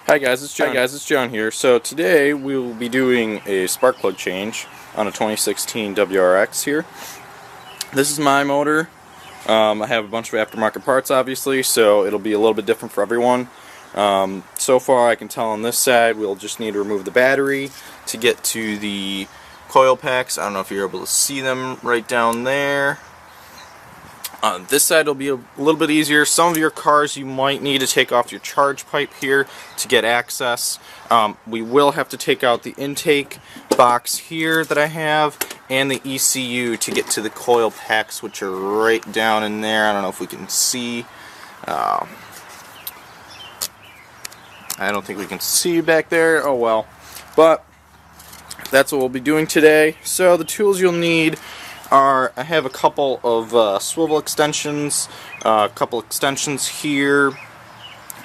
Hi guys, it's John here. So today we will be doing a spark plug change on a 2016 WRX here. This is my motor. I have a bunch of aftermarket parts obviously, so it'll be a little bit different for everyone. So far I can tell on this side we'll just need to remove the battery to get to the coil packs. I don't know if you're able to see them right down there. On this side it'll be a little bit easier. Some of your cars you might need to take off your charge pipe here to get access. We will have to take out the intake box here that I have and the ECU to get to the coil packs, which are right down in there. I don't know if we can see. I don't think we can see back there. Oh well. But that's what we'll be doing today. So the tools you'll need are, I have a couple of swivel extensions, a couple extensions here,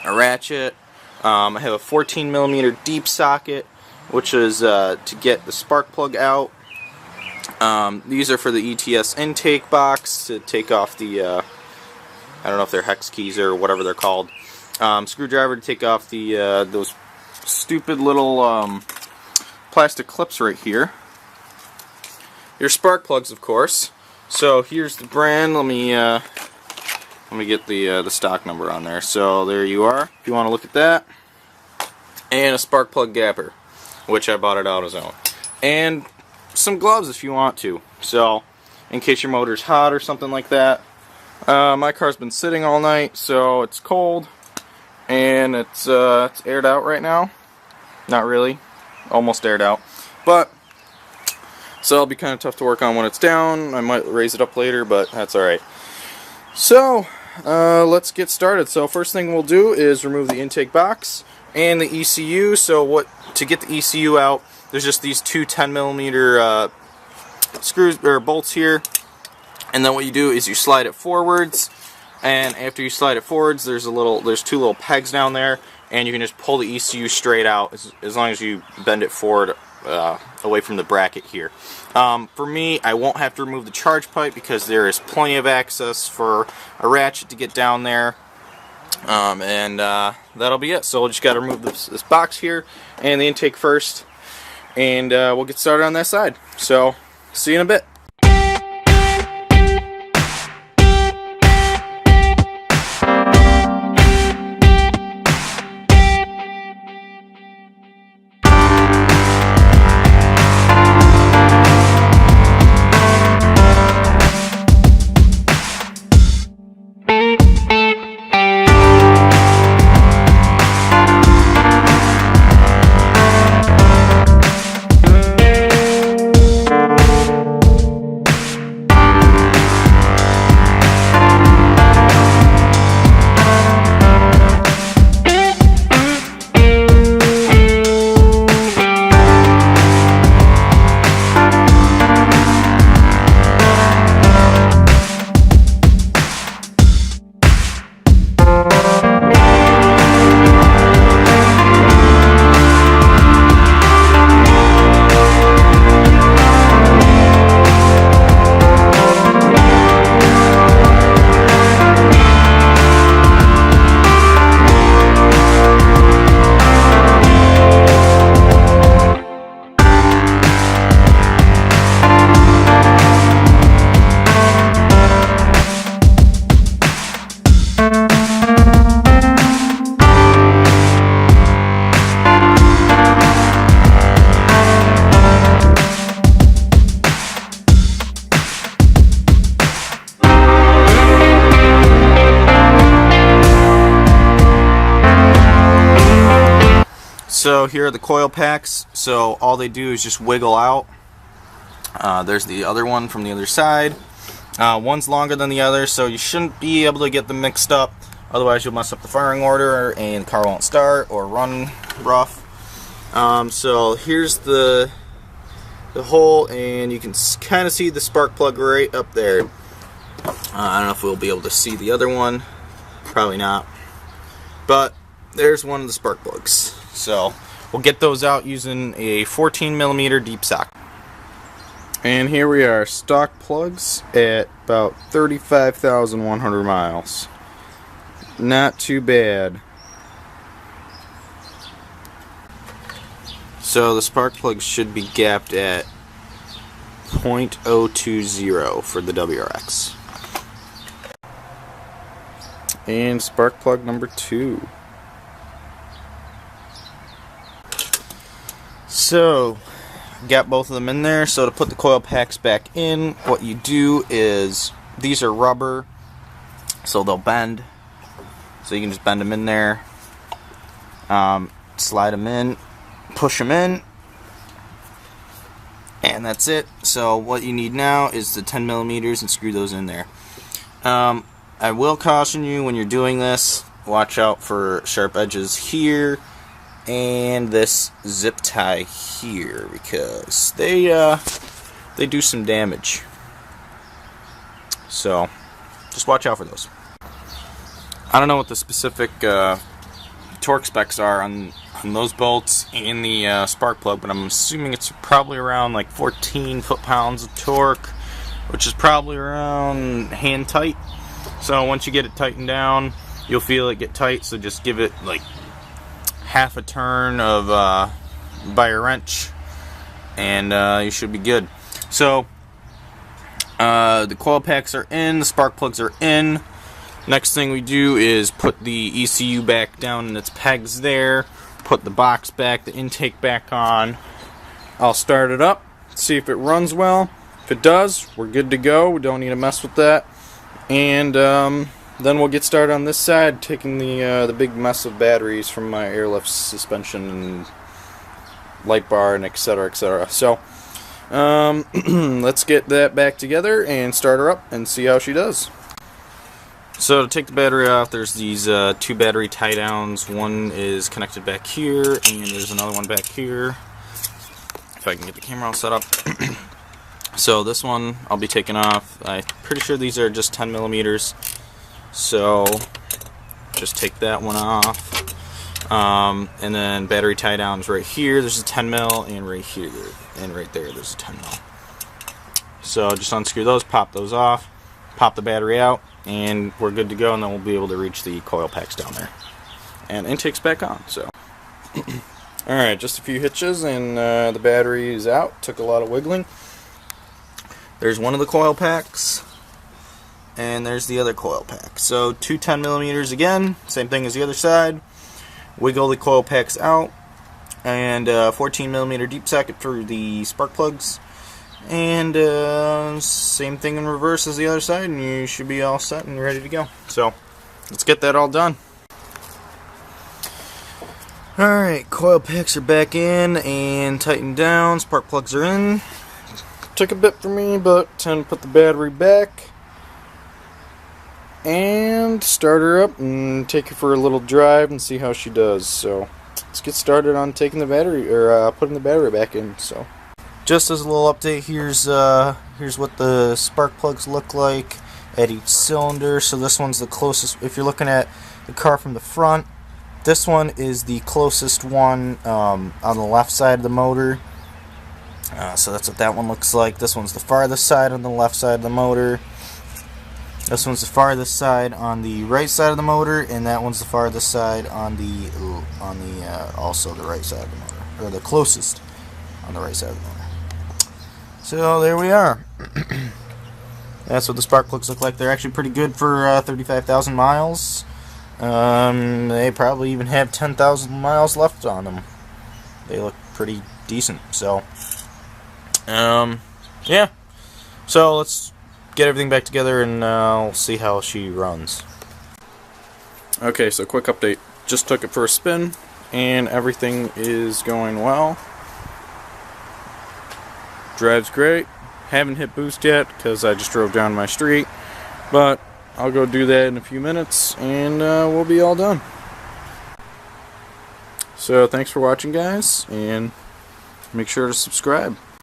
a ratchet. I have a 14mm deep socket, which is to get the spark plug out. These are for the ETS intake box to take off the, I don't know if they're hex keys or whatever they're called. Screwdriver to take off the those stupid little plastic clips right here. Your spark plugs, of course. So here's the brand. Let me get the stock number on there. So there you are. If you want to look at that, and a spark plug gapper, which I bought at AutoZone, and some gloves if you want to. So in case your motor's hot or something like that. My car's been sitting all night, so it's cold, and it's aired out right now. Not really, almost aired out, but. So it'll be kind of tough to work on when it's down. I might raise it up later, but that's alright. So, let's get started. So first thing we'll do is remove the intake box and the ECU. So to get the ECU out, there's just these two 10mm screws or bolts here. And then what you do is you slide it forwards, and after you slide it forwards, there's two little pegs down there, and you can just pull the ECU straight out as long as you bend it forward away from the bracket here. For me, I won't have to remove the charge pipe because there is plenty of access for a ratchet to get down there, and that'll be it. So we'll just got to remove this box here and the intake first, and we'll get started on that side. So see you in a bit. So here are the coil packs. So all they do is just wiggle out. There's the other one from the other side. One's longer than the other, so you shouldn't be able to get them mixed up. Otherwise you'll mess up the firing order and the car won't start or run rough. So here's the hole, and you can kind of see the spark plug right up there. I don't know if we'll be able to see the other one. Probably not. But there's one of the spark plugs. So we'll get those out using a 14mm deep socket. And here we are, stock plugs at about 35,100 miles. Not too bad. So the spark plug should be gapped at 0.020 for the WRX. And spark plug number 2. So, got both of them in there. So to put the coil packs back in, what you do is, these are rubber, so they'll bend. So you can just bend them in there, slide them in, push them in, and that's it. So what you need now is the 10 millimeters and screw those in there. I will caution you when you're doing this, watch out for sharp edges here and this zip tie here, because they do some damage. So just watch out for those. I don't know what the specific torque specs are on those bolts and the spark plug, but I'm assuming it's probably around like 14 foot-pounds of torque, which is probably around hand tight. So once you get it tightened down, you'll feel it get tight, so just give it like half a turn of by a wrench, and you should be good. So the coil packs are in, the spark plugs are in. Next thing we do is put the ECU back down in its pegs there, put the box back, the intake back on. I'll start it up, see if it runs well. If it does, we're good to go. We don't need to mess with that. And then we'll get started on this side, taking the big mess of batteries from my airlift suspension and light bar and etc. etc. So let's get that back together and start her up and see how she does. So to take the battery off, there's these 2 battery tie downs. One is connected back here, and there's another one back here. If I can get the camera all set up. So this one I'll be taking off. I'm pretty sure these are just 10 millimeters. So just take that one off. And then battery tie downs right here. There's a 10 mil, and right here and right there there's a 10 mil. So just unscrew those, pop those off, pop the battery out, and we're good to go, and then we'll be able to reach the coil packs down there. And intake's back on, so. Alright, just a few hitches, and the battery is out. Took a lot of wiggling. There's one of the coil packs, and there's the other coil pack. So 2 10 millimeters again, same thing as the other side. Wiggle the coil packs out, and 14 millimeter deep socket for the spark plugs. And same thing in reverse as the other side, and you should be all set and ready to go. So let's get that all done. Alright, coil packs are back in and tightened down. Spark plugs are in. Took a bit for me, but time to put the battery back and start her up and take her for a little drive and see how she does. So let's get started on taking the battery, or putting the battery back in. So just as a little update, here's what the spark plugs look like at each cylinder. So this one's the closest. If you're looking at the car from the front, this one is the closest one on the left side of the motor. So that's what that one looks like. This one's the farthest side on the left side of the motor. This one's the farthest side on the right side of the motor, and that one's the farthest side on the also the right side of the motor, or the closest on the right side of the motor. So there we are. That's what the spark plugs look like. They're actually pretty good for 35,000 miles. They probably even have 10,000 miles left on them. They look pretty decent. So yeah, so let's get everything back together and we'll see how she runs. Okay, so quick update. Just took it for a spin and everything is going well. Drives great. Haven't hit boost yet because I just drove down my street, but I'll go do that in a few minutes and we'll be all done. So thanks for watching, guys, and make sure to subscribe.